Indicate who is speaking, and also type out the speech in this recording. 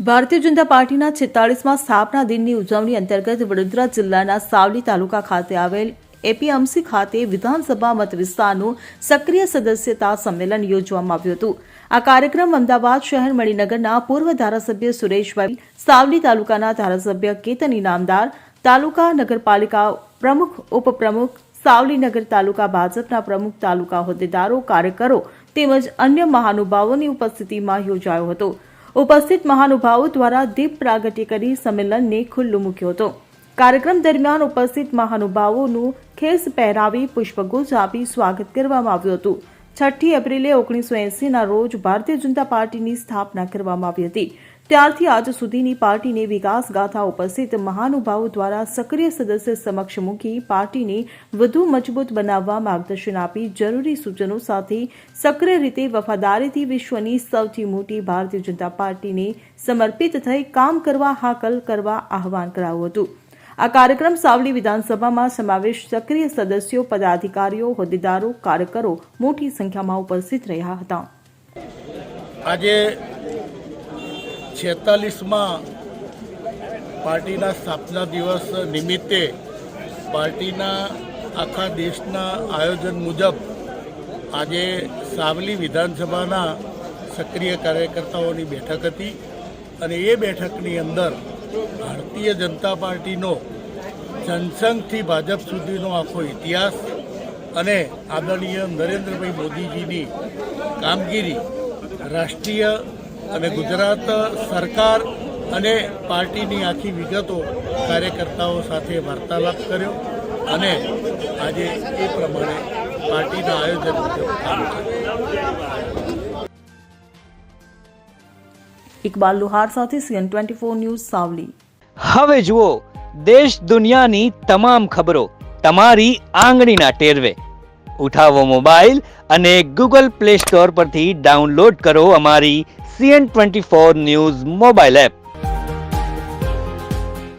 Speaker 1: ભારતીય જનતા પાર્ટીના 46મા સ્થાપના દિનની ઉજવણી અંતર્ગત વડોદરા જિલ્લાના સાવલી તાલુકા ખાતે આવેલ એપીએમસી ખાતે વિધાનસભા મત વિસ્તારનું સક્રિય સદસ્યતા સંમેલન યોજવામાં આવ્યું હતું। આ કાર્યક્રમ અમદાવાદ શહેર મણિનગરના પૂર્વ ધારાસભ્ય સુરેશભાઈ, સાવલી તાલુકાના ધારાસભ્ય કેતન ઇનામદાર, તાલુકા નગરપાલિકા પ્રમુખ, ઉપપ્રમુખ, સાવલી નગર તાલુકા ભાજપના પ્રમુખ, તાલુકા હોદ્દેદારો, કાર્યકરો તેમજ અન્ય મહાનુભાવોની ઉપસ્થિતિમાં યોજાયો હતો। ઉપસ્થિત મહાનુભાવો દ્વારા દીપ પ્રાગટ્ય કરી સંમેલનને ખુલ્લું મૂક્યો હતો। કાર્યક્રમ દરમિયાન ઉપસ્થિત મહાનુભાવોનું ખેસ પહેરાવી પુષ્પગુચ્છ આપી સ્વાગત કરવામાં આવ્યું હતું। 6 એપ્રિલે 1980ના રોજ ભારતીય જનતા પાર્ટીની સ્થાપના કરવામાં આવી હતી। ત્યારથી આજ સુધીની પાર્ટીની વિકાસ ગાથા ઉપસ્થિત મહાનુભાવો દ્વારા સક્રિય સદસ્ય સમક્ષ મૂકી પાર્ટીને વધુ મજબૂત બનાવવા માર્ગદર્શન આપી જરૂરી સૂચનો સાથે સક્રિય રીતે વફાદારીથી વિશ્વની સૌથી મોટી ભારતીય જનતા પાર્ટીને સમર્પિત થઈ કામ કરવા હાકલ કરવા આહવાન કરાયું હતું। આ કાર્યક્રમ સાવલી વિધાનસભામાં સમાવેશ સક્રિય સદસ્યો, પદાધિકારીઓ, હોદ્દેદારો, કાર્યકરો મોટી સંખ્યામાં ઉપસ્થિત રહ્યા હતા।
Speaker 2: આજે 46માં પાર્ટીના સ્થાપના દિવસ નિમિત્તે પાર્ટીના આખા દેશના આયોજન મુજબ આજે સાવલી વિધાનસભાના સક્રિય કાર્યકર્તાઓની બેઠક હતી અને એ બેઠકની અંદર ભારતીય જનતા પાર્ટીનો જનસંઘથી ભાજપ સુધીનો આખો ઇતિહાસ અને આદરણીય નરેન્દ્રભાઈ મોદીજીની કામગીરી, રાષ્ટ્રીય અને ગુજરાત સરકાર અને પાર્ટીની આખી વિગતો કાર્યકર્તાઓ સાથે વાર્તાલાપ કર્યો અને આજે એ પ્રમાણે પાર્ટીના આયોજન મુજબ કામ કર્યું।
Speaker 1: ઇકબાલ લુહાર સાથે CN24 ન્યૂઝ સાવલી।
Speaker 3: હવે જુઓ દેશ દુનિયાની તમામ ખબરો તમારી આંગળીના ટેરવે। ઉઠાવો મોબાઈલ અને ગૂગલ પ્લે સ્ટોર પરથી ડાઉનલોડ કરો અમારી CN24 ન્યૂઝ મોબાઈલ એપ।